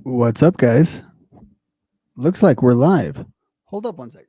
What's up, guys? Looks like we're live. Hold up one second.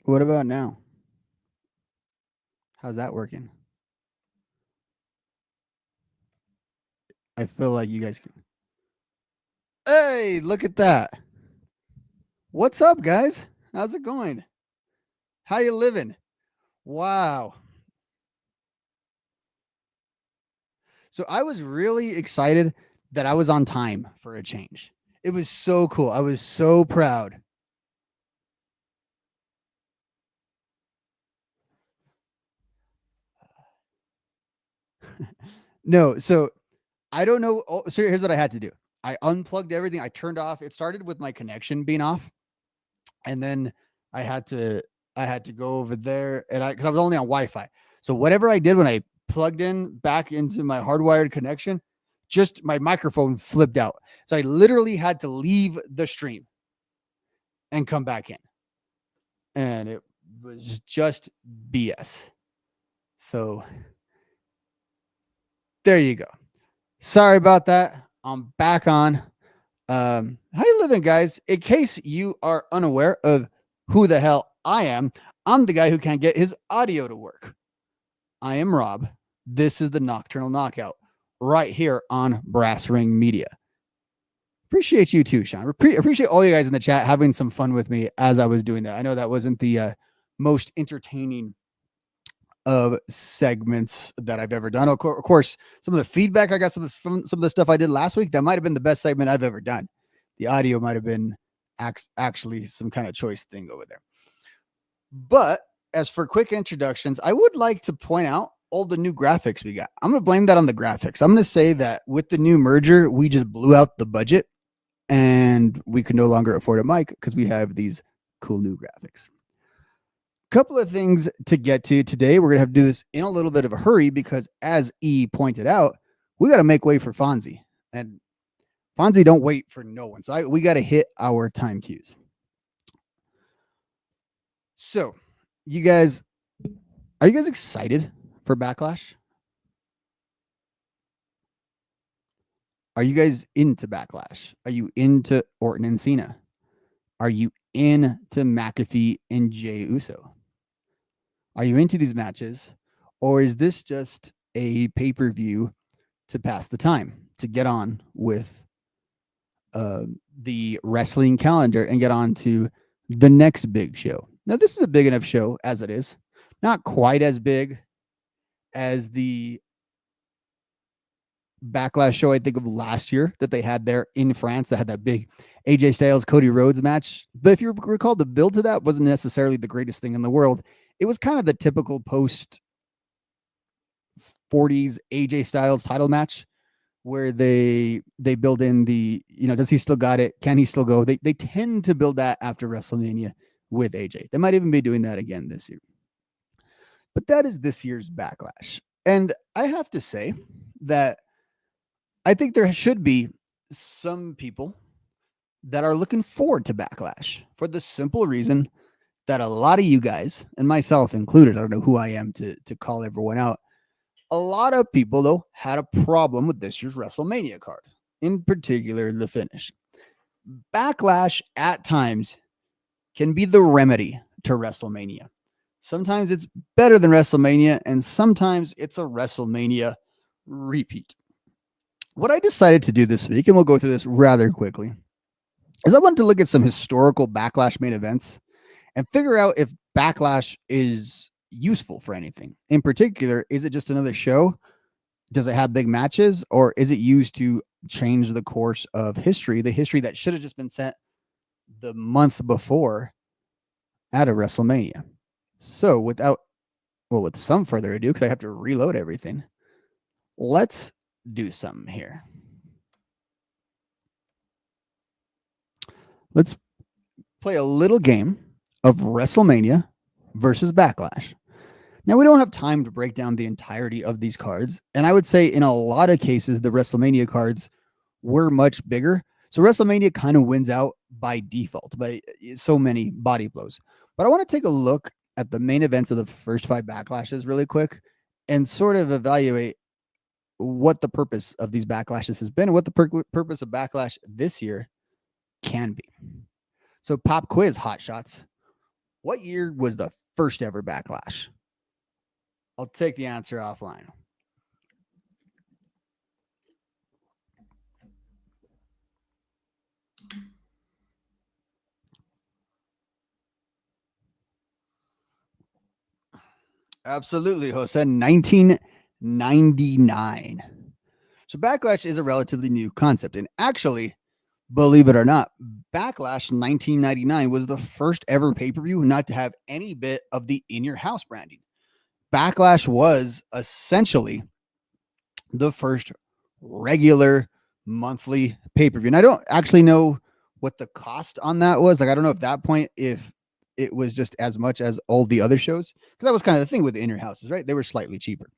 What about now? How's that working? I feel like you guys can. Hey, look at that. What's up, guys? How's it going? How you living? Wow. So I was really excited that I was on time for a change. It was so cool. I was so proud. No, so I don't know. Oh, so here's what I had to do. I unplugged everything. I turned off. It started with my connection being off, and then I had to I had to go over there, and I because I was only on Wi-Fi. So whatever I did when I plugged in back into my hardwired connection, just my microphone flipped out. So I literally had to leave the stream and come back in, and it was just BS. So there you go. Sorry about that. I'm back on. How you living, guys? In case you are unaware of who the hell I am, I'm the guy who can't get his audio to work. I am Rob. This is the Nocturnal Knockout right here on Brass Ring Media. Appreciate you too, Sean. Appreciate all you guys in the chat having some fun with me as I was doing that. I know that wasn't the most entertaining of segments that I've ever done. Of course, some of the feedback I got from some of the stuff I did last week, that might have been the best segment I've ever done. The audio might have been actually some kind of choice thing over there. But as for quick introductions, I would like to point out all the new graphics we got. I'm going to blame that on the graphics. I'm going to say that with the new merger, we just blew out the budget and we could no longer afford a mic because we have these cool new graphics. Couple of things to get to today. We're going to have to do this in a little bit of a hurry because, as E pointed out, we got to make way for Fonzie. And Fonzie don't wait for no one. So we got to hit our time cues. So, are you guys excited for Backlash? Are you guys into Backlash? Are you into Orton and Cena? Are you into McAfee and Jey Uso? Are you into these matches? Or is this just a pay-per-view to pass the time, to get on with the wrestling calendar and get on to the next big show? Now, this is a big enough show as it is. Not quite as big as the Backlash show, I think, of last year that they had there in France that had that big AJ Styles, Cody Rhodes match. But if you recall, the build to that wasn't necessarily the greatest thing in the world. It was kind of the typical post 40s AJ Styles title match where they build in the, does he still got it? Can he still go? They tend to build that after WrestleMania with AJ. They might even be doing that again this year. But that is this year's Backlash. And I have to say that I think there should be some people that are looking forward to Backlash for the simple reason that a lot of you guys, and myself included, I don't know who I am to call everyone out, a lot of people, though, had a problem with this year's WrestleMania card, in particular the finish. Backlash at times can be the remedy to WrestleMania. Sometimes it's better than WrestleMania, and sometimes it's a WrestleMania repeat. What I decided to do this week, and we'll go through this rather quickly, is I wanted to look at some historical Backlash main events and figure out if Backlash is useful for anything. In particular, is it just another show? Does it have big matches? Or is it used to change the course of history, the history that should have just been set the month before at a WrestleMania? So with some further ado, because I have to reload everything, let's do something here. Let's play a little game of WrestleMania versus Backlash. Now, we don't have time to break down the entirety of these cards, and I would say in a lot of cases, the WrestleMania cards were much bigger. So WrestleMania kind of wins out by default, by so many body blows. But I want to take a look at the main events of the first 5 Backlashes really quick and sort of evaluate what the purpose of these Backlashes has been and what the purpose of Backlash this year can be. So pop quiz, hot shots. What year was the first ever Backlash? I'll take the answer offline. Absolutely, Jose. 1999. So Backlash is a relatively new concept. And actually, believe it or not, Backlash 1999 was the first ever pay-per-view not to have any bit of the in-your-house branding. Backlash was essentially the first regular monthly pay-per-view. And I don't actually know what the cost on that was. Like, I don't know if that point, if it was just as much as all the other shows, because that was kind of the thing with the in-your houses, right? They were slightly cheaper.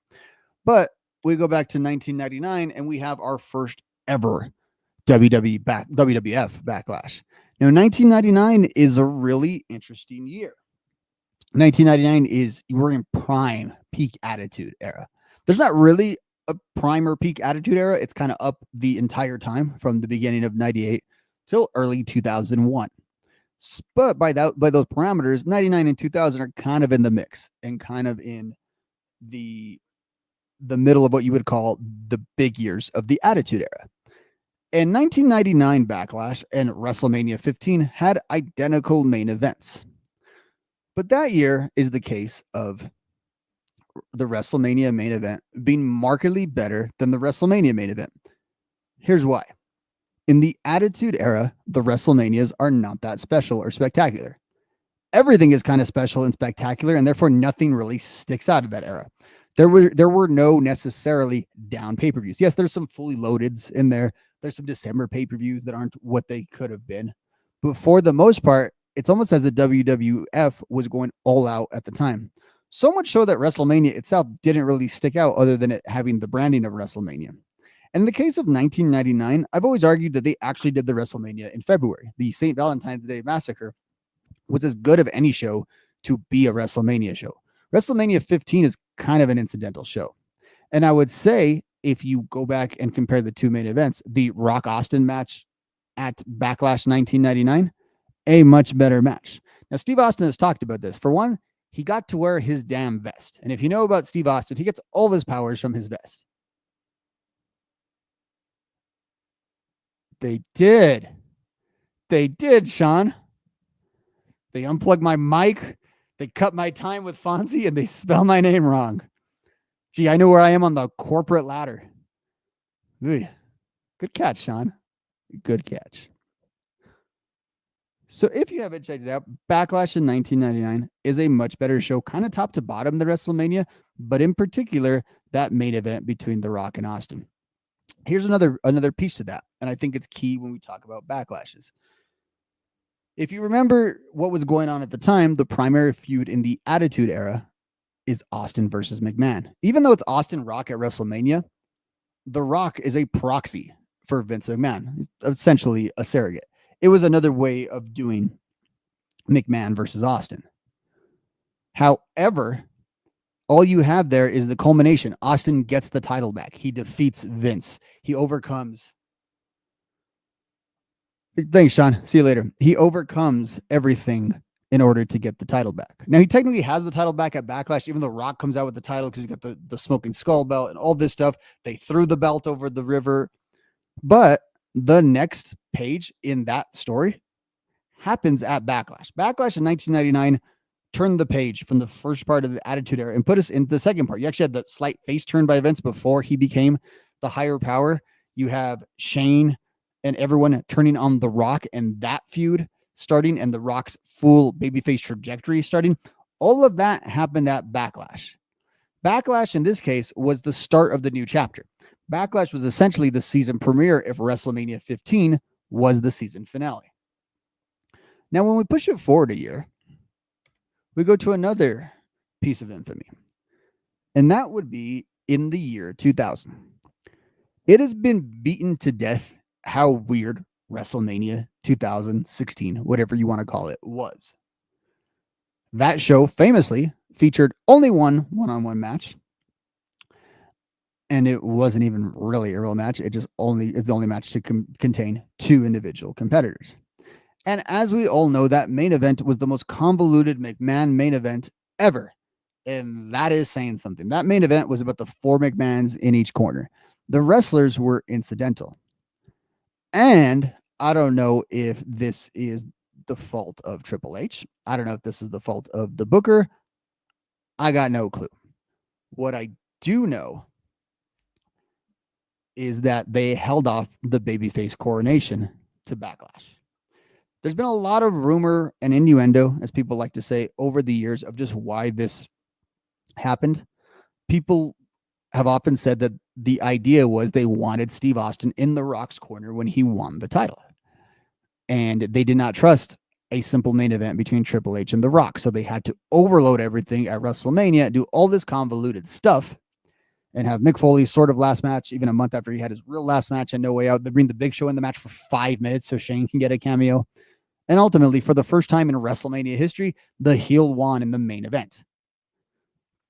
But we go back to 1999 and we have our first ever WWF Backlash. Now, 1999 is a really interesting year. 1999 is, we're in prime peak attitude era. There's not really a prime or peak attitude era. It's kind of up the entire time from the beginning of 98 till early 2001. But by those parameters, 99 and 2000 are kind of in the mix and kind of in the middle of what you would call the big years of the attitude era. And 1999 Backlash and WrestleMania 15 had identical main events. But that year is the case of the WrestleMania main event being markedly better than the WrestleMania main event. Here's why. In the Attitude Era, the WrestleManias are not that special or spectacular. Everything is kind of special and spectacular, and therefore nothing really sticks out of that era. There were no necessarily down pay-per-views. Yes, there's some fully loadeds in there. There's some December pay-per-views that aren't what they could have been. But for the most part, it's almost as the WWF was going all out at the time. So much so that WrestleMania itself didn't really stick out other than it having the branding of WrestleMania. And in the case of 1999, I've always argued that they actually did the WrestleMania in February. The St. Valentine's Day Massacre was as good of any show to be a WrestleMania show. WrestleMania 15 is kind of an incidental show. And I would say, if you go back and compare the two main events, the Rock Austin match at Backlash 1999, a much better match. Now, Steve Austin has talked about this. For one, he got to wear his damn vest. And if you know about Steve Austin, he gets all his powers from his vest. They did. They did, Sean. They unplugged my mic. They cut my time with Fonzie, and they spell my name wrong. Gee, I know where I am on the corporate ladder. Good catch, Sean. Good catch. So if you haven't checked it out, Backlash in 1999 is a much better show, kind of top to bottom than WrestleMania, but in particular, that main event between The Rock and Austin. Here's another piece to that, and I think it's key when we talk about backlashes. If you remember what was going on at the time, the primary feud in the Attitude Era is Austin versus McMahon. Even though it's Austin Rock at WrestleMania, The Rock is a proxy for Vince McMahon, essentially a surrogate. It was another way of doing McMahon versus Austin. However, all you have there is the culmination. Austin gets the title back. He defeats Vince. He overcomes. Thanks, Sean. See you later. He overcomes everything in order to get the title back. Now, he technically has the title back at Backlash, even though Rock comes out with the title because he's got the smoking skull belt and all this stuff. They threw the belt over the river. But the next page in that story happens at Backlash. Backlash in 1999 turned the page from the first part of the Attitude Era and put us in the second part. You actually had the slight face turn by Vince before he became the higher power. You have Shane and everyone turning on The Rock and that feud starting and The Rock's full babyface trajectory starting. All of that happened at Backlash. Backlash in this case was the start of the new chapter. Backlash was essentially the season premiere if WrestleMania 15 was the season finale. Now, when we push it forward a year, we go to another piece of infamy, and that would be in the year 2000. It has been beaten to death how weird WrestleMania 2016, whatever you want to call it, was. That show famously featured only one one-on-one match, and it wasn't even really a real match. It's the only match to contain two individual competitors. And as we all know, that main event was the most convoluted McMahon main event ever. And that is saying something. That main event was about the 4 McMahons in each corner. The wrestlers were incidental. And I don't know if this is the fault of Triple H. I don't know if this is the fault of the booker. I got no clue. What I do know is that they held off the babyface coronation to Backlash. There's been a lot of rumor and innuendo, as people like to say, over the years of just why this happened. People have often said that the idea was they wanted Steve Austin in The Rock's corner when he won the title. And they did not trust a simple main event between Triple H and The Rock. So they had to overload everything at WrestleMania, do all this convoluted stuff, and have Mick Foley's sort of last match, even a month after he had his real last match and No Way Out. They bring the Big Show in the match for 5 minutes so Shane can get a cameo. And ultimately, for the first time in WrestleMania history, the heel won in the main event.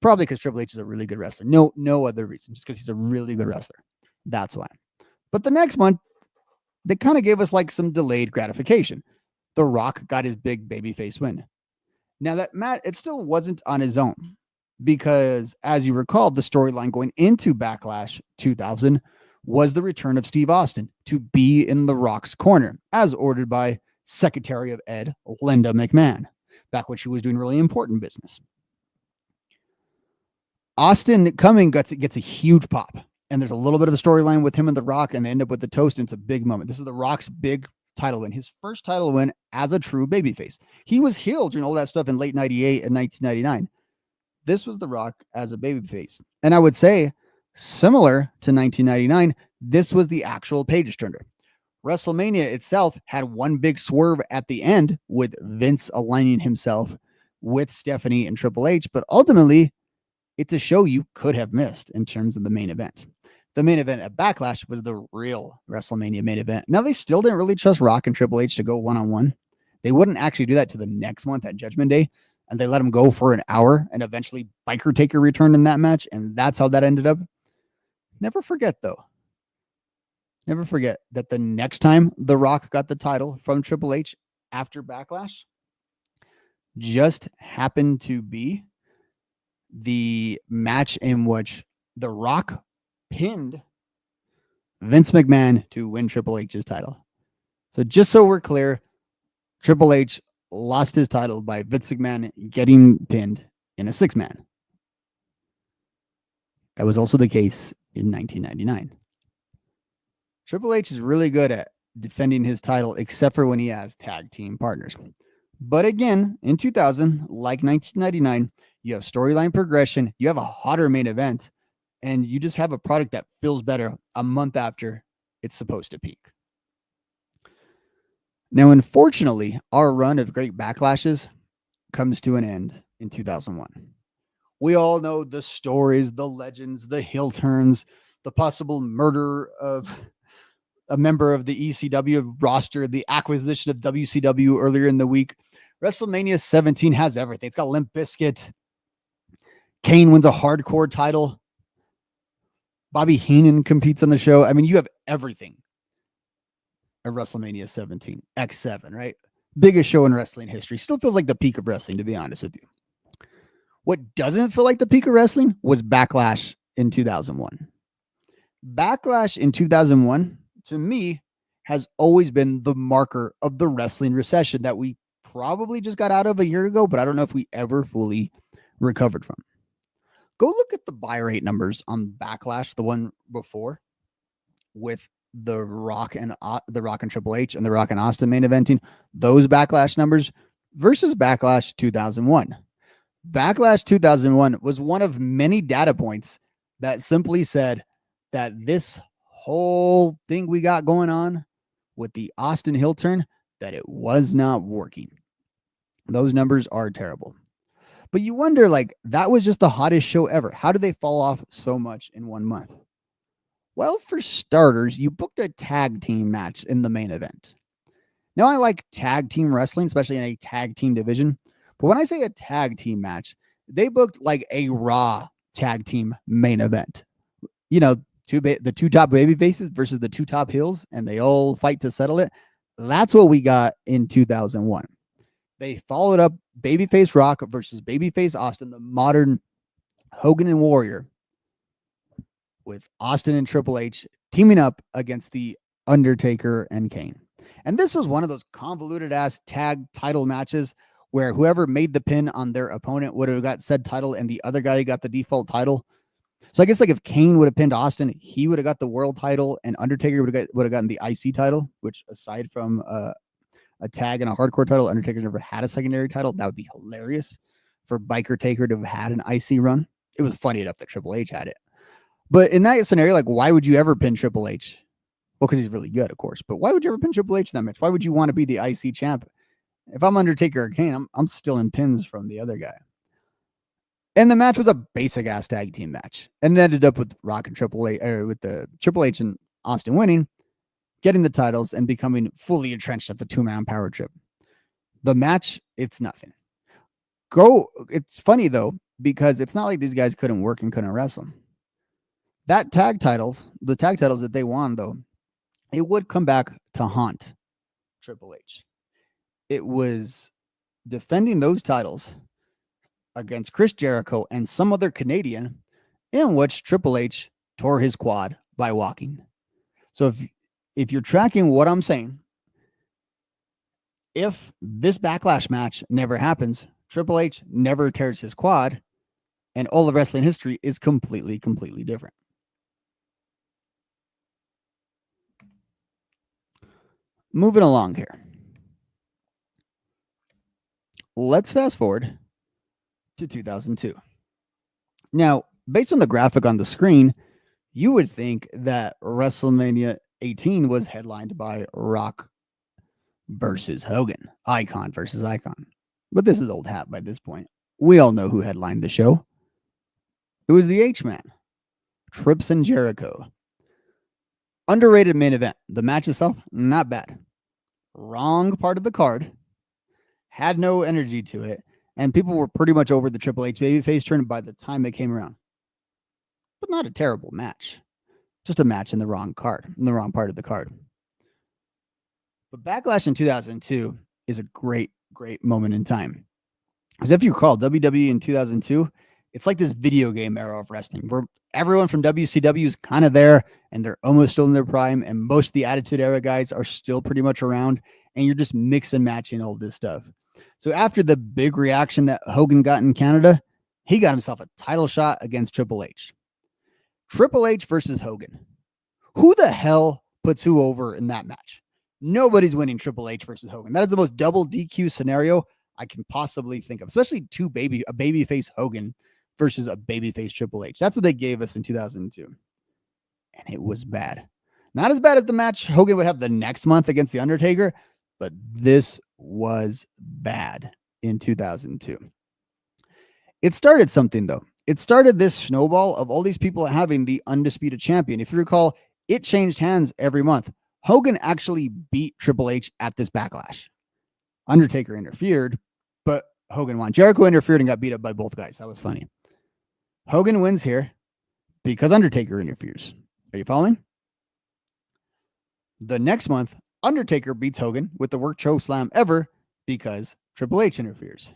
Probably because Triple H is a really good wrestler. No other reason. Just because he's a really good wrestler. That's why. But the next one, they kind of gave us like some delayed gratification. The Rock got his big babyface win. Now that Matt, it still wasn't on his own. Because as you recall, the storyline going into Backlash 2000 was the return of Steve Austin to be in The Rock's corner, as ordered by Secretary of Ed, Linda McMahon, back when she was doing really important business. Austin coming gets a huge pop, and there's a little bit of a storyline with him and The Rock, and they end up with the toast, and it's a big moment. This is The Rock's big title win, his first title win as a true babyface. He was heel during all that stuff in late 98 and 1999. This was The Rock as a babyface. And I would say, similar to 1999, this was the actual page turner. WrestleMania itself had one big swerve at the end with Vince aligning himself with Stephanie and Triple H, but ultimately, it's a show you could have missed in terms of the main event. The main event at Backlash was the real WrestleMania main event. Now, they still didn't really trust Rock and Triple H to go one-on-one. They wouldn't actually do that to the next month at Judgment Day, and they let him go for an hour, and eventually Biker Taker returned in that match, and that's how that ended up. Never forget, though. Never forget that the next time The Rock got the title from Triple H after Backlash just happened to be the match in which The Rock pinned Vince McMahon to win Triple H's title. So just so we're clear, Triple H lost his title by Vince McMahon getting pinned in a 6-man. That was also the case in 1999. Triple H is really good at defending his title, except for when he has tag team partners. But again, in 2000, like 1999, you have storyline progression, you have a hotter main event, and you just have a product that feels better a month after it's supposed to peak. Now, unfortunately, our run of great backlashes comes to an end in 2001. We all know the stories, the legends, the heel turns, the possible murder of a member of the ECW roster, the acquisition of WCW earlier in the week. WrestleMania 17 has everything. It's got Limp Bizkit. Kane wins a hardcore title. Bobby Heenan competes on the show. I mean, you have everything at WrestleMania 17, X7, right? Biggest show in wrestling history. Still feels like the peak of wrestling, to be honest with you. What doesn't feel like the peak of wrestling was Backlash in 2001. Backlash in 2001, to me, has always been the marker of the wrestling recession that we probably just got out of a year ago, but I don't know if we ever fully recovered from. Go look at the buy rate numbers on Backlash, the one before, with the Rock and Triple H and the Rock and Austin main eventing. Those Backlash numbers versus Backlash 2001. Backlash 2001 was one of many data points that simply said that this whole thing we got going on with the Austin heel turn, that it was not working. Those numbers are terrible. But you wonder, like, that was just the hottest show ever. How did they fall off so much in 1 month? Well, for starters, you booked a tag team match in the main event. Now, I like tag team wrestling, especially in a tag team division. But when I say a tag team match, they booked like a Raw tag team main event. You know, the two top baby faces versus the two top heels, and they all fight to settle it. That's what we got in 2001. They followed up Babyface Rock versus Babyface Austin, the modern Hogan and Warrior, with Austin and Triple H teaming up against the Undertaker and Kane. And this was one of those convoluted ass tag title matches where whoever made the pin on their opponent would have got said title and the other guy got the default title. So I guess like if Kane would have pinned Austin, he would have got the world title and Undertaker would have gotten the IC title, which aside from a tag and a hardcore title, Undertaker's never had a secondary title. That would be hilarious for Biker Taker to have had an IC run. It was funny enough that Triple H had it. But in that scenario, like, why would you ever pin Triple H? Well, because he's really good, of course. But why would you ever pin Triple H in that match? Why would you want to be the IC champ? If I'm Undertaker or Kane, I'm still in pins from the other guy. And the match was a basic ass tag team match, and it ended up with Rock and Triple H, or with the Triple H and Austin winning, getting the titles, and becoming fully entrenched at the 2-man power trip. The match, it's nothing. It's funny though, because it's not like these guys couldn't work and couldn't wrestle. The tag titles that they won though, it would come back to haunt Triple H. It was defending those titles against Chris Jericho and some other Canadian, in which Triple H tore his quad by walking. So if you're tracking what I'm saying, if this Backlash match never happens, Triple H never tears his quad, and all of wrestling history is completely different. Moving along here. Let's fast forward to 2002. Now, based on the graphic on the screen, you would think that WrestleMania 18 was headlined by Rock versus Hogan, Icon versus Icon. But this is old hat by this point. We all know who headlined the show. It was the H-Man, Trips and Jericho. Underrated main event. The match itself, not bad. Wrong part of the card. Had no energy to it. And people were pretty much over the Triple H babyface turn by the time it came around. But not a terrible match. Just a match in the wrong card, in the wrong part of the card. But Backlash in 2002 is a great moment in time. Because if you recall, WWE in 2002, it's like this video game era of wrestling where everyone from WCW is kind of there and they're almost still in their prime. And most of the Attitude Era guys are still pretty much around. And you're just mix and matching all this stuff. So after the big reaction that Hogan got in Canada, he got himself a title shot against Triple H. Triple H versus Hogan. Who the hell puts who over in that match? Nobody's winning Triple H versus Hogan. That is the most double DQ scenario I can possibly think of, especially a babyface Hogan versus a babyface Triple H. That's what they gave us in 2002. And it was bad. Not as bad as the match Hogan would have the next month against The Undertaker, but this was bad in 2002. It started something, though. It started this snowball of all these people having the undisputed champion. If you recall, it changed hands every month. Hogan actually beat Triple H at this Backlash. Undertaker interfered, but Hogan won. Jericho interfered and got beat up by both guys. That was funny. Hogan wins here because Undertaker interferes. Are you following? The next month, Undertaker beats Hogan with the worst choke slam ever because Triple H interferes.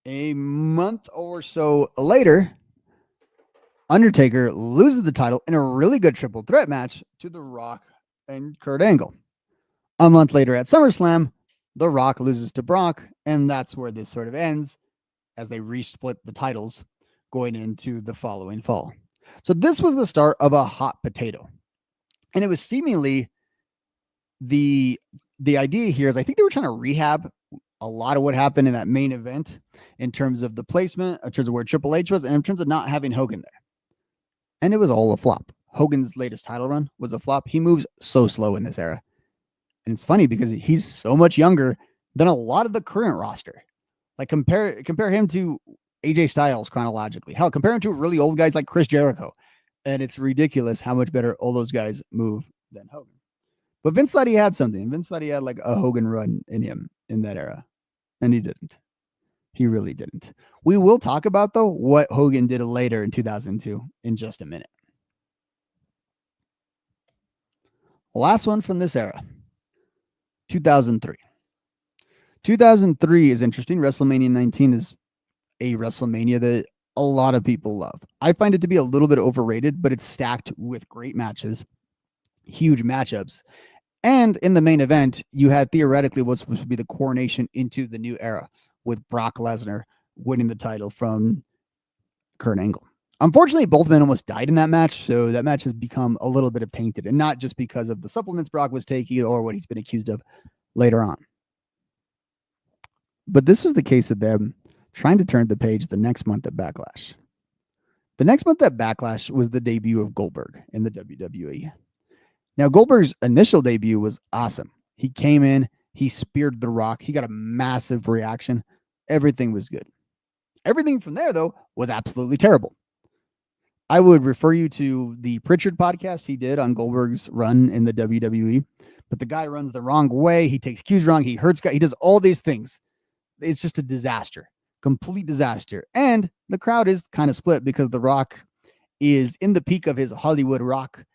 A month or so later, Undertaker loses the title in a really good triple threat match to The Rock and Kurt Angle. A month later at SummerSlam, The Rock loses to Brock, and that's where this sort of ends as they resplit the titles going into the following fall. So this was the start of a hot potato. And it was seemingly the idea here is I think they were trying to rehab a lot of what happened in that main event in terms of the placement, in terms of where Triple H was, and in terms of not having Hogan there. And it was all a flop. Hogan's latest title run was a flop. He moves so slow in this era. And it's funny because he's so much younger than a lot of the current roster. Like compare him to AJ Styles chronologically. Hell, compare him to really old guys like Chris Jericho. And it's ridiculous how much better all those guys move than Hogan. But Vince thought he had something. Vince thought he had like a Hogan run in him in that era. And he didn't. He really didn't. We will talk about, though, what Hogan did later in 2002 in just a minute. Last one from this era, 2003. 2003 is interesting. WrestleMania 19 is a WrestleMania that a lot of people love. I find it to be a little bit overrated, but it's stacked with great matches, huge matchups. And in the main event, you had theoretically what's supposed to be the coronation into the new era with Brock Lesnar winning the title from Kurt Angle. Unfortunately, both men almost died in that match, so that match has become a little bit of tainted, and not just because of the supplements Brock was taking or what he's been accused of later on. But this was the case of them trying to turn the page the next month at Backlash. The next month at Backlash was the debut of Goldberg in the WWE. Now, Goldberg's initial debut was awesome. He came in, he speared The Rock, he got a massive reaction. Everything was good. Everything from there, though, was absolutely terrible. I would refer you to the Pritchard podcast he did on Goldberg's run in the WWE. But the guy runs the wrong way. He takes cues wrong. He hurts guys. He does all these things. It's just a disaster, complete disaster. And the crowd is kind of split because The Rock is in the peak of his Hollywood rock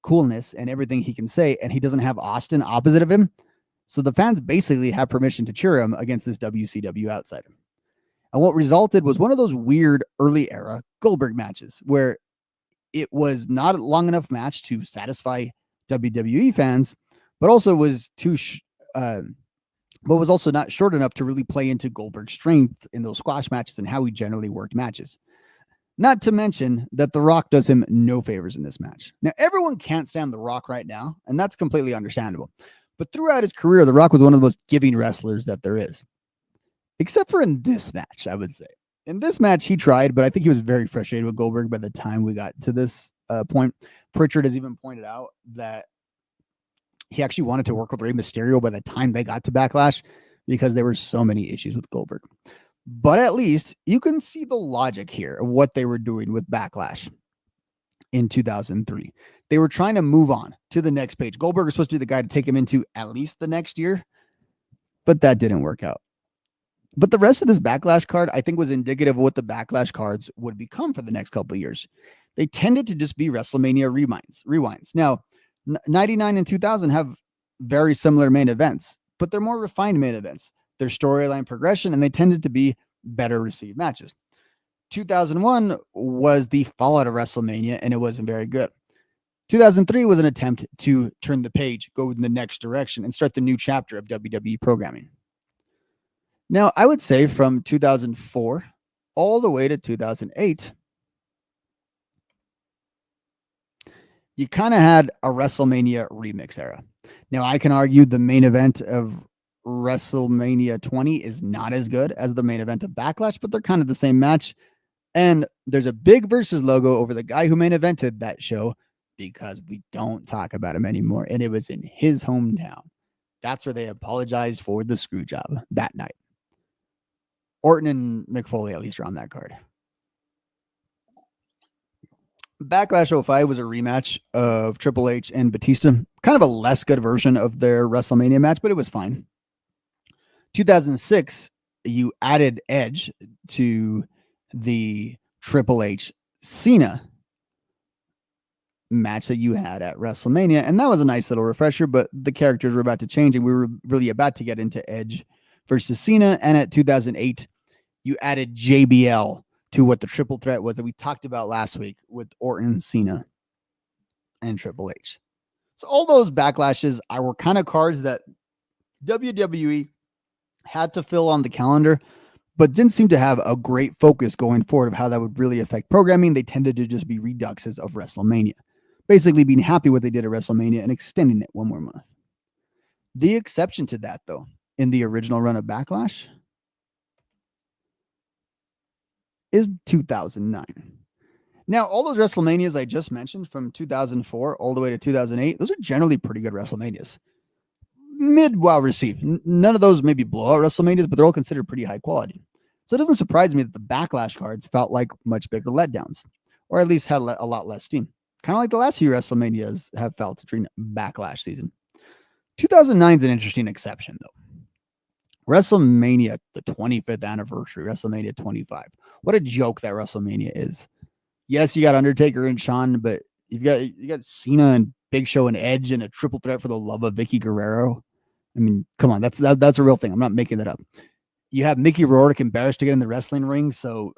coolness and everything he can say, and he doesn't have Austin opposite of him. So the fans basically have permission to cheer him against this WCW outsider. And what resulted was one of those weird early era Goldberg matches where it was not a long enough match to satisfy WWE fans, but also was but was also not short enough to really play into Goldberg's strength in those squash matches and how he generally worked matches. Not to mention that The Rock does him no favors in this match. Now, everyone can't stand The Rock right now, and that's completely understandable. But throughout his career, The Rock was one of the most giving wrestlers that there is. Except for in this match, I would say. In this match, he tried, but I think he was very frustrated with Goldberg by the time we got to this point. Pritchard has even pointed out that he actually wanted to work with Rey Mysterio by the time they got to Backlash because there were so many issues with Goldberg. But at least you can see the logic here of what they were doing with Backlash in 2003. They were trying to move on to the next page. Goldberg was supposed to be the guy to take him into at least the next year, but that didn't work out. But the rest of this Backlash card, I think, was indicative of what the Backlash cards would become for the next couple of years. They tended to just be WrestleMania rewinds. Now, 99 and 2000 have very similar main events, but they're more refined main events. Their storyline progression, and they tended to be better received matches. 2001 was the fallout of WrestleMania, and it wasn't very good. 2003 was an attempt to turn the page, go in the next direction, and start the new chapter of WWE programming. Now, I would say from 2004 all the way to 2008, you kind of had a WrestleMania remix era. Now, I can argue the main event of WrestleMania 20 is not as good as the main event of Backlash, but they're kind of the same match. And there's a big versus logo over the guy who main evented that show because we don't talk about him anymore. And it was in his hometown. That's where they apologized for the screw job that night. Orton and McFoley at least are on that card. Backlash 05 was a rematch of Triple H and Batista. Kind of a less good version of their WrestleMania match, but it was fine. 2006, you added Edge to the Triple H Cena match that you had at WrestleMania, and that was a nice little refresher, but the characters were about to change, and we were really about to get into Edge versus Cena. And at 2008, you added JBL to what the triple threat was that we talked about last week with Orton, Cena, and Triple H. So all those backlashes were kind of cards that WWE had to fill on the calendar, but didn't seem to have a great focus going forward of how that would really affect programming. They tended to just be reduxes of WrestleMania, basically being happy with what they did at WrestleMania and extending it one more month. The exception to that, though, in the original run of Backlash is 2009. Now, all those WrestleManias I just mentioned from 2004 all the way to 2008, those are generally pretty good WrestleManias. Well received. None of those maybe blowout WrestleManias, but they're all considered pretty high quality. So it doesn't surprise me that the Backlash cards felt like much bigger letdowns, or at least had a lot less steam. Kind of like the last few WrestleManias have felt during Backlash season. 2009 is an interesting exception, though. WrestleMania, the 25th anniversary, WrestleMania 25. What a joke that WrestleMania is. Yes, you got Undertaker and Shawn, but you got Cena and Big Show and Edge in a triple threat for the love of Vicky Guerrero. I mean, come on, that's a real thing. I'm not making that up. You have Mickey Rourke embarrassed to get in the wrestling ring, so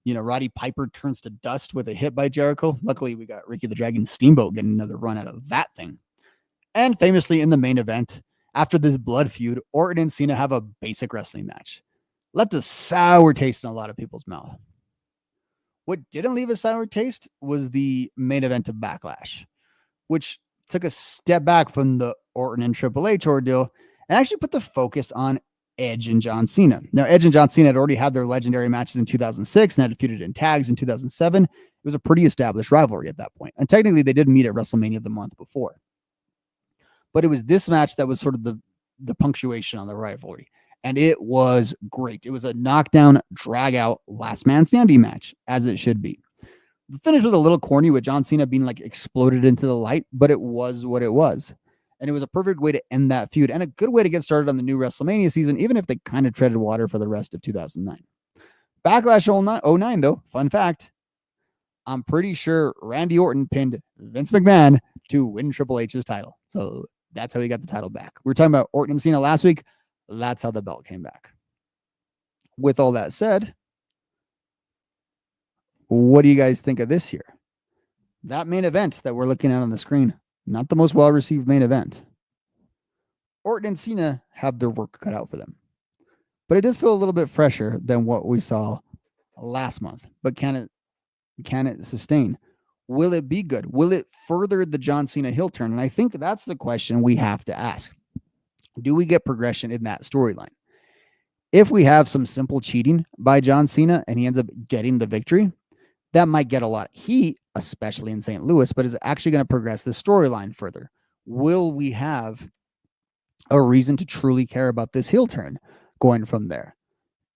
Roddy Piper turns to dust with a hit by Jericho. Luckily, we got Ricky the Dragon Steamboat getting another run out of that thing. And famously in the main event, after this blood feud, Orton and Cena have a basic wrestling match. Left a sour taste in a lot of people's mouth. What didn't leave a sour taste was the main event of Backlash, which took a step back from the Orton and Triple H ordeal and actually put the focus on Edge and John Cena. Now, Edge and John Cena had already had their legendary matches in 2006 and had feuded in tags in 2007. It was a pretty established rivalry at that point. And technically, they did meet at WrestleMania the month before. But it was this match that was sort of the punctuation on the rivalry. And it was great. It was a knockdown, drag-out, last man standing match, as it should be. The finish was a little corny with John Cena being like exploded into the light, but it was what it was. And it was a perfect way to end that feud and a good way to get started on the new WrestleMania season, even if they kind of treaded water for the rest of 2009. Backlash 09, though, fun fact, I'm pretty sure Randy Orton pinned Vince McMahon to win Triple H's title. So that's how he got the title back. We were talking about Orton and Cena last week. That's how the belt came back. With all that said, what do you guys think of this year? That main event that we're looking at on the screen, not the most well-received main event. Orton and Cena have their work cut out for them. But it does feel a little bit fresher than what we saw last month. But can it sustain? Will it be good? Will it further the John Cena heel turn? And I think that's the question we have to ask. Do we get progression in that storyline? If we have some simple cheating by John Cena and he ends up getting the victory, that might get a lot of heat, especially in St. Louis, but is actually going to progress the storyline further. Will we have a reason to truly care about this heel turn going from there?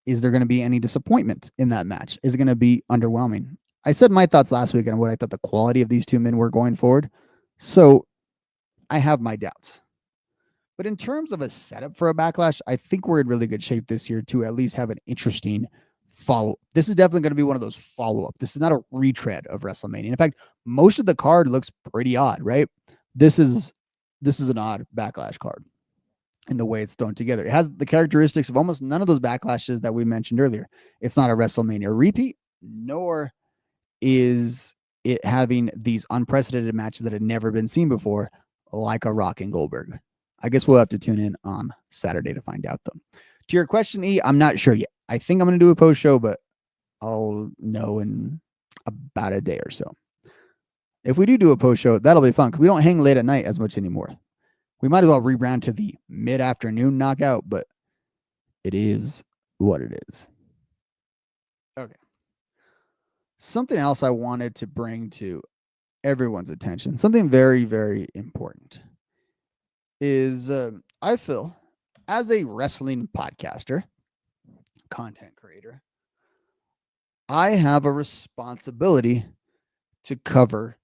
Is there going to be any disappointment in that match? Is it going to be underwhelming? I said my thoughts last week on what I thought the quality of these two men were going forward. So I have my doubts. But in terms of a setup for a Backlash, I think we're in really good shape this year to at least have an interesting follow. This is definitely going to be one of those follow-up. This is not a retread of WrestleMania. In fact, most of the card looks pretty odd, right? This is an odd Backlash card in the way it's thrown together. It has the characteristics of almost none of those Backlashes that we mentioned earlier. It's not a WrestleMania repeat, nor is it having these unprecedented matches that had never been seen before, like a Rock and Goldberg. I guess we'll have to tune in on Saturday to find out, though. To your question, E, I'm not sure yet. I think I'm going to do a post show, but I'll know in about a day or so. If we do a post show, that'll be fun because we don't hang late at night as much anymore. We might as well rebrand to the mid-afternoon knockout, but it is what it is. Okay. Something else I wanted to bring to everyone's attention, something very, very important, is I feel as a wrestling podcaster, content creator, I have a responsibility to cover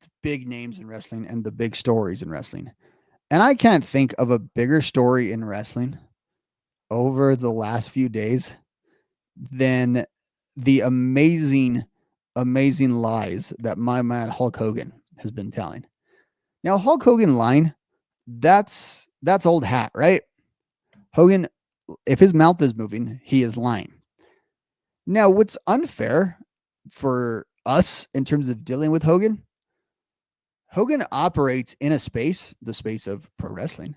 the big names in wrestling and the big stories in wrestling. And I can't think of a bigger story in wrestling over the last few days than the amazing lies that my man Hulk Hogan has been telling. Now, Hulk Hogan lying, that's old hat, right? Hogan, if his mouth is moving, he is lying. Now, what's unfair for us in terms of dealing with Hogan operates in a space, the space of pro wrestling,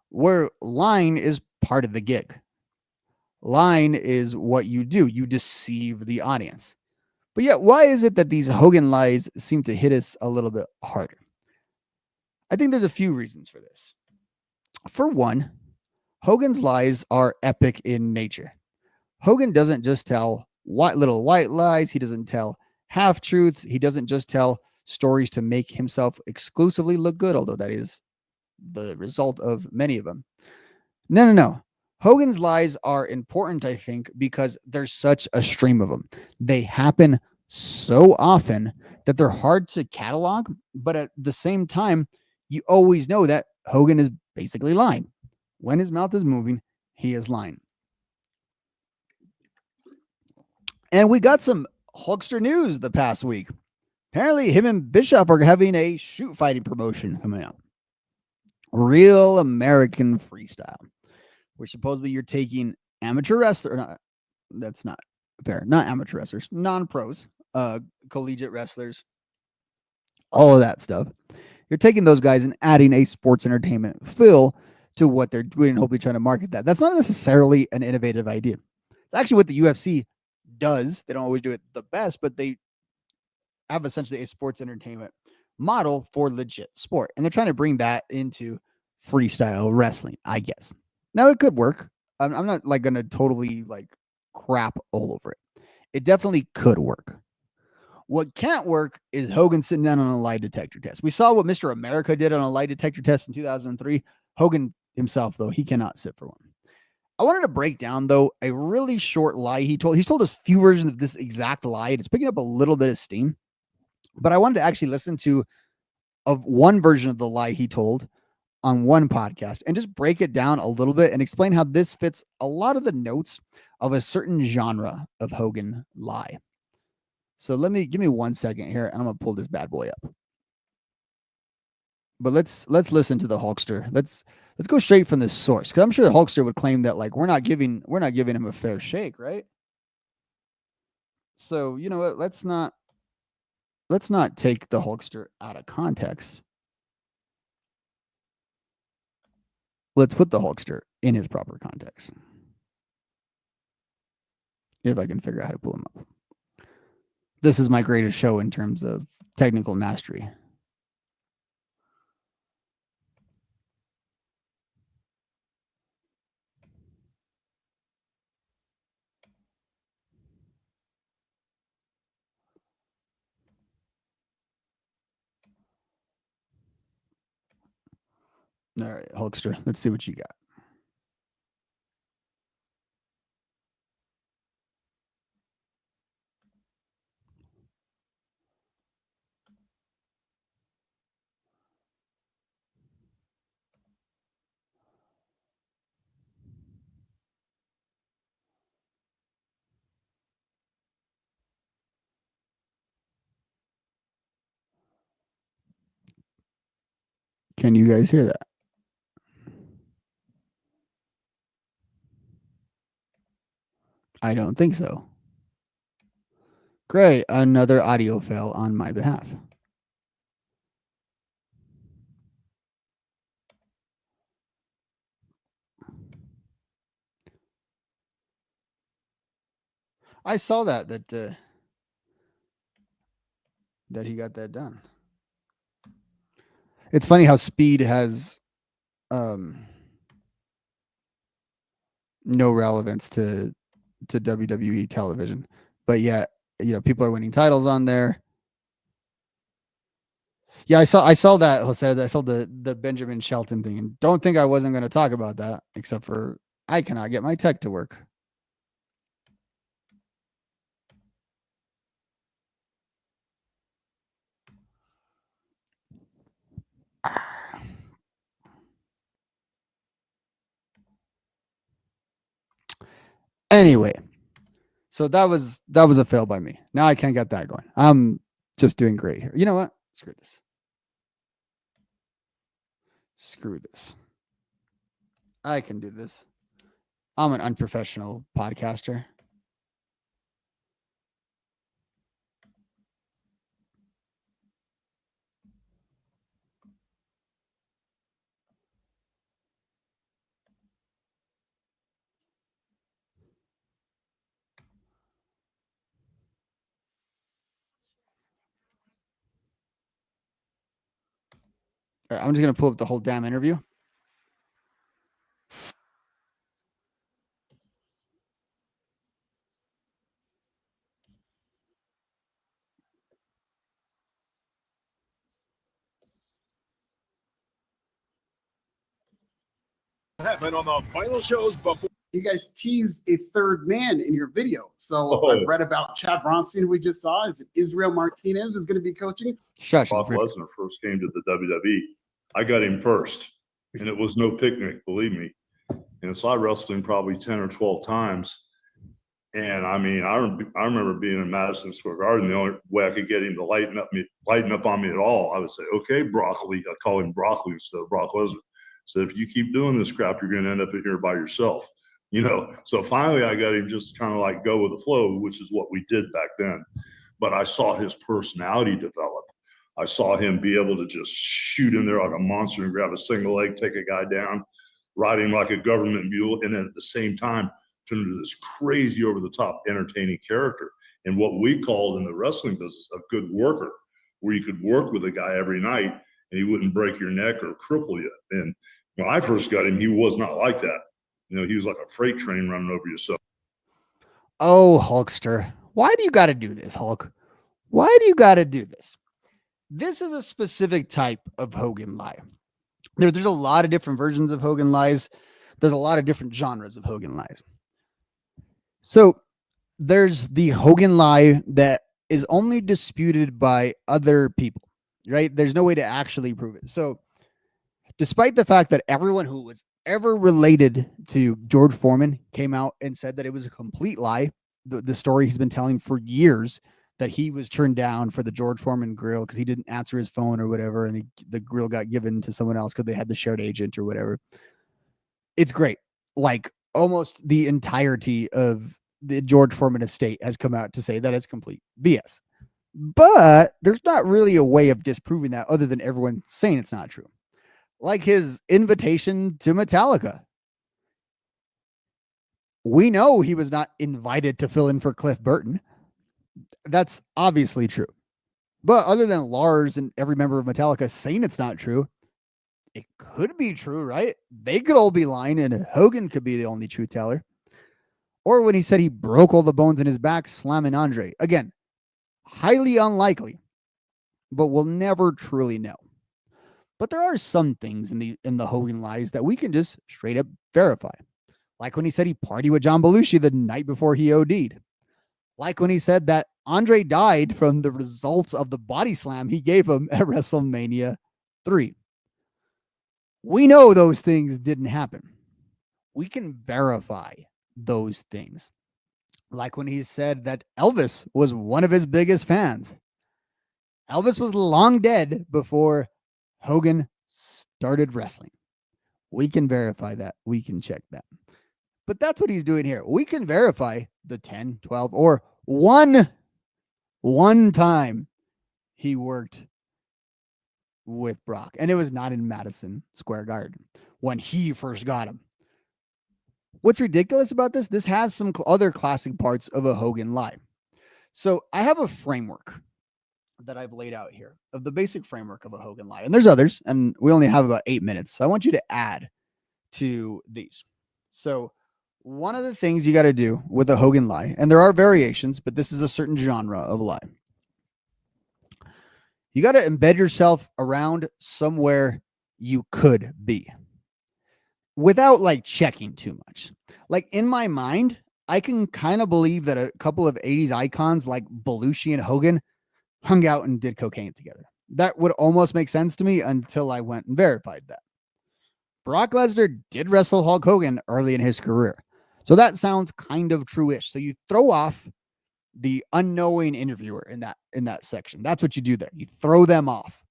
where lying is part of the gig. Lying is what you do. You deceive the audience. But yet, why is it that these Hogan lies seem to hit us a little bit harder? I think there's a few reasons for this. For one, Hogan's lies are epic in nature. Hogan doesn't just tell little white lies. He doesn't tell half-truths. He doesn't just tell stories to make himself exclusively look good, although that is the result of many of them. No. Hogan's lies are important, I think, because there's such a stream of them. They happen so often that they're hard to catalog, but at the same time, you always know that Hogan is basically lying. When his mouth is moving, he is lying. And we got some Hulkster news the past week. Apparently, him and Bischoff are having a shoot fighting promotion coming out. Real American Freestyle. Where supposedly you're taking amateur wrestler. Not, that's not fair. Not amateur wrestlers, non-pros, collegiate wrestlers, all of that stuff. You're taking those guys and adding a sports entertainment feel to what they're doing and hopefully trying to market that. That's not necessarily an innovative idea. It's actually what the UFC does. They don't always do it the best, but they have essentially a sports entertainment model for legit sport. And they're trying to bring that into freestyle wrestling, I guess. Now it could work. I'm not like going to totally like crap all over it. It definitely could work. What can't work is Hogan sitting down on a lie detector test. We saw what Mr. America did on a lie detector test in 2003. Hogan himself, though, he cannot sit for one. I wanted to break down, though, a really short lie he told. He's told us a few versions of this exact lie, and it's picking up a little bit of steam. But I wanted to actually listen to one version of the lie he told on one podcast and just break it down a little bit and explain how this fits a lot of the notes of a certain genre of Hogan lie. So give me 1 second here, and I'm gonna pull this bad boy up. But let's listen to the Hulkster. Let's go straight from the source, because I'm sure the Hulkster would claim that like we're not giving him a fair shake, right? So you know what? Let's not take the Hulkster out of context. Let's put the Hulkster in his proper context. If I can figure out how to pull him up. This is my greatest show in terms of technical mastery. All right, Hulkster, let's see what you got. Can you guys hear that? I don't think so. Great, another audio fail on my behalf. I saw that he got that done. It's funny how speed has no relevance to WWE television, but yet people are winning titles on there. Yeah, I saw that, Jose. I saw the Benjamin Shelton thing, and don't think I wasn't going to talk about that, except for I cannot get my tech to work. Anyway, so that was a fail by me. Now I can't get that going. I'm just doing great here. You know what? Screw this. Screw this. I can do this. I'm an unprofessional podcaster. All right, I'm just going to pull up the whole damn interview. Happened on the final shows before. You guys teased a third man in your video. So I read about Chad Bronstein, who we just saw. Is it Israel Martinez is going to be coaching? Shush. Brock Lesnar first came to the WWE. I got him first, and it was no picnic, believe me. And so I wrestled him probably 10 or 12 times. And I mean, I remember being in Madison Square Garden. The only way I could get him to lighten up on me at all, I would say, "Okay, Broccoli." I call him Broccoli instead of Brock Lesnar. So if you keep doing this crap, you're going to end up in here by yourself. So finally I got him just kind of like go with the flow, which is what we did back then. But I saw his personality develop. I saw him be able to just shoot in there like a monster and grab a single leg, take a guy down, ride him like a government mule, and then at the same time turn into this crazy over the top entertaining character. And what we called in the wrestling business a good worker, where you could work with a guy every night and he wouldn't break your neck or cripple you. And when I first got him, he was not like that. He was like a freight train running over you. So, Oh, Hulkster, why do you got to do this, Hulk? Why do you got to do this? This is a specific type of Hogan lie. There's a lot of different versions of Hogan lies. There's a lot of different genres of Hogan lies. So there's the Hogan lie that is only disputed by other people, right? There's no way to actually prove it. So despite the fact that everyone who was ever related to George Foreman came out and said that it was a complete lie, the story he's been telling for years, that he was turned down for the George Foreman grill because he didn't answer his phone or whatever, and the grill got given to someone else because they had the shared agent or whatever. It's great. Like almost the entirety of the George Foreman estate has come out to say that it's complete BS. But there's not really a way of disproving that other than everyone saying it's not true. Like his invitation to Metallica. We know he was not invited to fill in for Cliff Burton. That's obviously true. But other than Lars and every member of Metallica saying it's not true, it could be true, right? They could all be lying and Hogan could be the only truth teller. Or when he said he broke all the bones in his back slamming Andre. Again, highly unlikely, but we'll never truly know. But there are some things in the Hogan lies that we can just straight up verify. Like when he said he partied with John Belushi the night before he OD'd. Like when he said that Andre died from the results of the body slam he gave him at WrestleMania 3. We know those things didn't happen. We can verify those things. Like when he said that Elvis was one of his biggest fans. Elvis was long dead before Hogan started wrestling. We can verify that. We can check that. But that's what he's doing here. We can verify the 10, 12, or one time he worked with Brock. And it was not in Madison Square Garden when he first got him. What's ridiculous about this? This has some other classic parts of a Hogan lie. So I have a framework that I've laid out here of the basic framework of a Hogan lie. And there's others, and we only have about 8 minutes. So I want you to add to these. So one of the things you got to do with a Hogan lie, and there are variations, but this is a certain genre of lie. You got to embed yourself around somewhere you could be without like checking too much. Like in my mind, I can kind of believe that a couple of 80s icons like Belushi and Hogan hung out and did cocaine together. That would almost make sense to me until I went and verified that. Brock Lesnar did wrestle Hulk Hogan early in his career. So that sounds kind of true-ish. So you throw off the unknowing interviewer in that section. That's what you do there. You throw them off.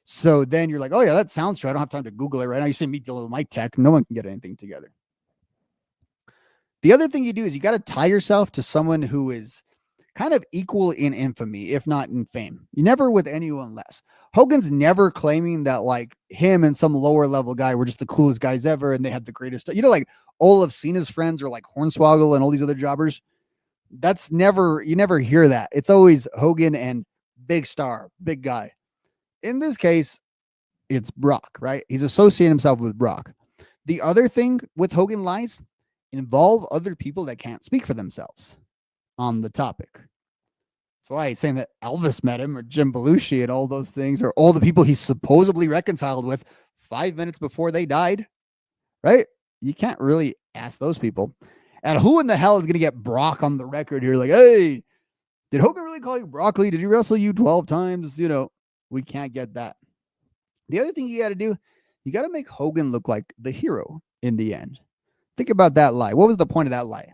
So then you're like, oh yeah, that sounds true. I don't have time to Google it right now. You see meet the little mic tech. No one can get anything together. The other thing you do is you got to tie yourself to someone who is kind of equal in infamy, if not in fame. You never with anyone less. Hogan's never claiming that like him and some lower level guy were just the coolest guys ever and they had the greatest. Like all of Cena's friends are like Hornswoggle and all these other jobbers. That's never, you never hear that. It's always Hogan and big star, big guy. In this case, it's Brock, right? He's associating himself with Brock. The other thing with Hogan lies involve other people that can't speak for themselves on the topic. That's why he's saying that Elvis met him or Jim Belushi and all those things, or all the people he supposedly reconciled with 5 minutes before they died, right? You can't really ask those people. And who in the hell is going to get Brock on the record here? Like, hey, did Hogan really call you broccoli? Did he wrestle you 12 times? We can't get that. The other thing you got to do, you got to make Hogan look like the hero in the end. Think about that lie. What was the point of that lie?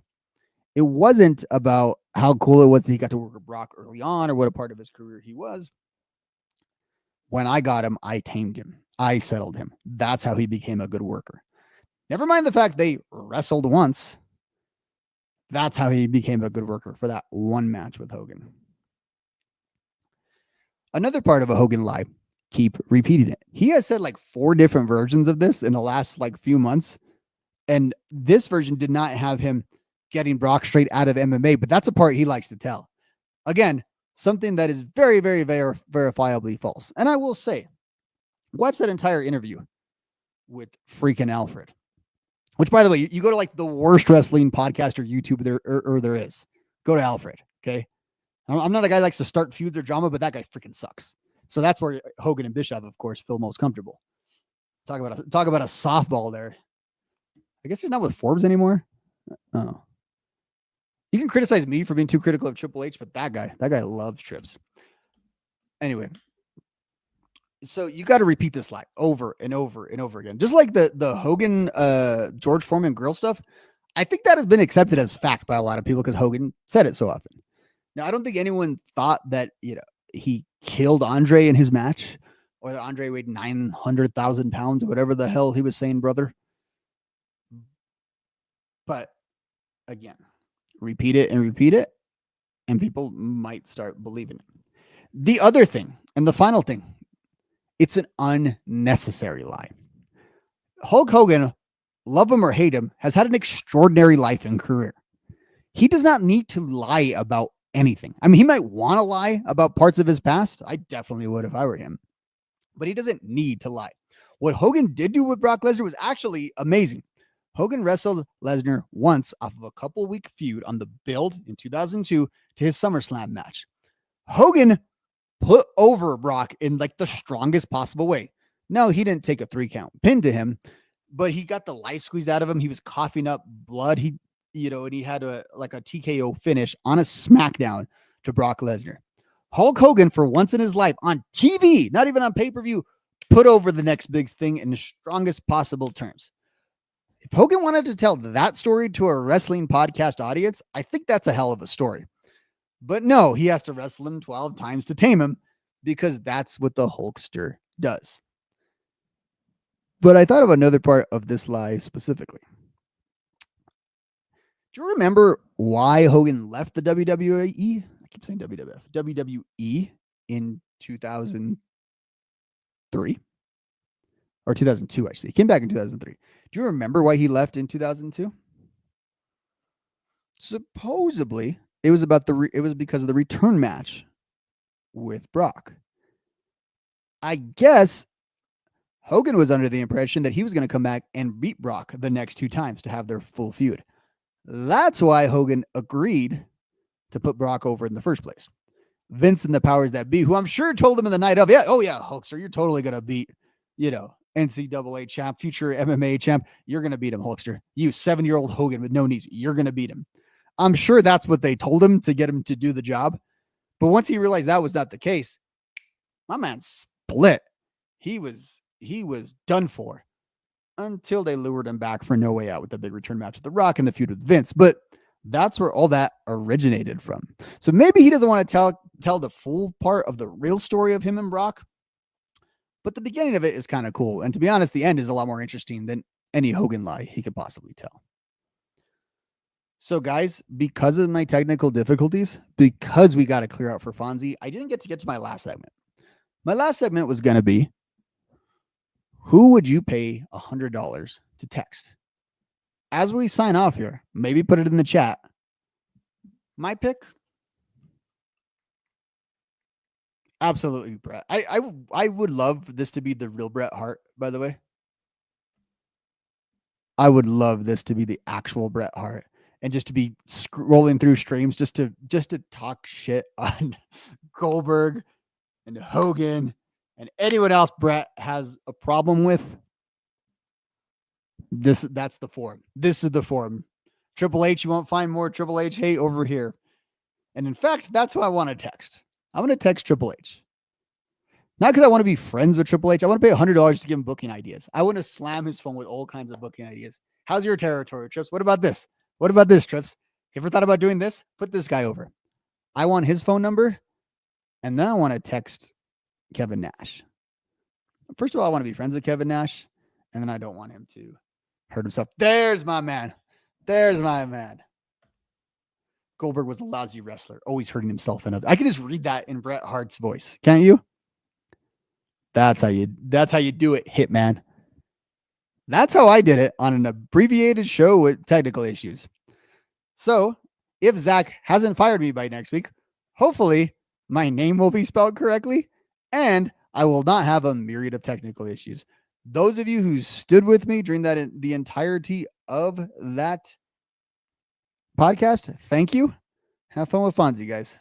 It wasn't about how cool it was that he got to work with Brock early on or what a part of his career he was. When I got him, I tamed him. I settled him. That's how he became a good worker. Never mind the fact they wrestled once. That's how he became a good worker for that one match with Hogan. Another part of a Hogan lie, keep repeating it. He has said like 4 different versions of this in the last like few months. And this version did not have him getting Brock straight out of MMA, but that's a part he likes to tell. Again, something that is very, very, very verifiably false. And I will say, watch that entire interview with freaking Alfred, which, by the way, you go to like the worst wrestling podcast or YouTube there is. Go to Alfred, okay? I'm not a guy who likes to start feuds or drama, but that guy freaking sucks. So that's where Hogan and Bischoff, of course, feel most comfortable. Talk about a softball there. I guess he's not with Forbes anymore. Oh. You can criticize me for being too critical of Triple H, but that guy loves Trips. Anyway, so you got to repeat this lie over and over and over again. Just like the Hogan, George Foreman grill stuff. I think that has been accepted as fact by a lot of people because Hogan said it so often. Now, I don't think anyone thought that, he killed Andre in his match or that Andre weighed 900,000 pounds, whatever the hell he was saying, brother. But again, repeat it, and people might start believing it. The other thing, and the final thing, it's an unnecessary lie. Hulk Hogan, love him or hate him, has had an extraordinary life and career. He does not need to lie about anything. I mean, he might want to lie about parts of his past. I definitely would if I were him. But he doesn't need to lie. What Hogan did do with Brock Lesnar was actually amazing. Hogan wrestled Lesnar once off of a couple-week feud on the build in 2002 to his SummerSlam match. Hogan put over Brock in like the strongest possible way. No, he didn't take a 3-count pin to him, but he got the life squeezed out of him. He was coughing up blood. And he had a TKO finish on a SmackDown to Brock Lesnar. Hulk Hogan, for once in his life on TV, not even on pay-per-view, put over the next big thing in the strongest possible terms. If Hogan wanted to tell that story to a wrestling podcast audience, I think that's a hell of a story. But no, he has to wrestle him 12 times to tame him because that's what the Hulkster does. But I thought of another part of this lie specifically. Do you remember why Hogan left the WWE? I keep saying WWF. WWE in 2003 or 2002, actually. He came back in 2003. Do you remember why he left in 2002? Supposedly, it was because of the return match with Brock. I guess Hogan was under the impression that he was going to come back and beat Brock the next 2 times to have their full feud. That's why Hogan agreed to put Brock over in the first place. Vince and the powers that be, who I'm sure told him in the night of, Hulkster, you're totally going to beat, NCAA champ, future MMA champ. You're going to beat him, Hulkster. You 7-year-old Hogan with no knees. You're going to beat him. I'm sure that's what they told him to get him to do the job. But once he realized that was not the case, my man split. He was done for until they lured him back for No Way Out with the big return match with The Rock and the feud with Vince. But that's where all that originated from. So maybe he doesn't want to tell the full part of the real story of him and Brock. But the beginning of it is kind of cool. And to be honest, the end is a lot more interesting than any Hogan lie he could possibly tell. So guys, because of my technical difficulties, because we got to clear out for Fonzie, I didn't get to my last segment. My last segment was going to be, who would you pay $100 to text? As we sign off here, maybe put it in the chat. My pick? Absolutely, Bret. I would love this to be the real Bret Hart, by the way. I would love this to be the actual Bret Hart and just to be scrolling through streams just to talk shit on Goldberg and Hogan and anyone else Bret has a problem with. That's the forum. This is the forum. Triple H, you won't find more Triple H hate over here. And in fact, that's who I want to text. I'm going to text Triple H. Not because I want to be friends with Triple H. I want to pay $100 to give him booking ideas. I want to slam his phone with all kinds of booking ideas. How's your territory, Trips? What about this? What about this, Trips? Ever thought about doing this? Put this guy over. I want his phone number, and then I want to text Kevin Nash. First of all, I want to be friends with Kevin Nash, and then I don't want him to hurt himself. There's my man. There's my man. Goldberg was a lousy wrestler, always hurting himself. I can just read that in Bret Hart's voice, can't you? That's how you do it, Hitman. That's how I did it on an abbreviated show with technical issues. So if Zach hasn't fired me by next week, hopefully my name will be spelled correctly and I will not have a myriad of technical issues. Those of you who stood with me during the entirety of that podcast, thank you. Have fun with Fonzie, guys.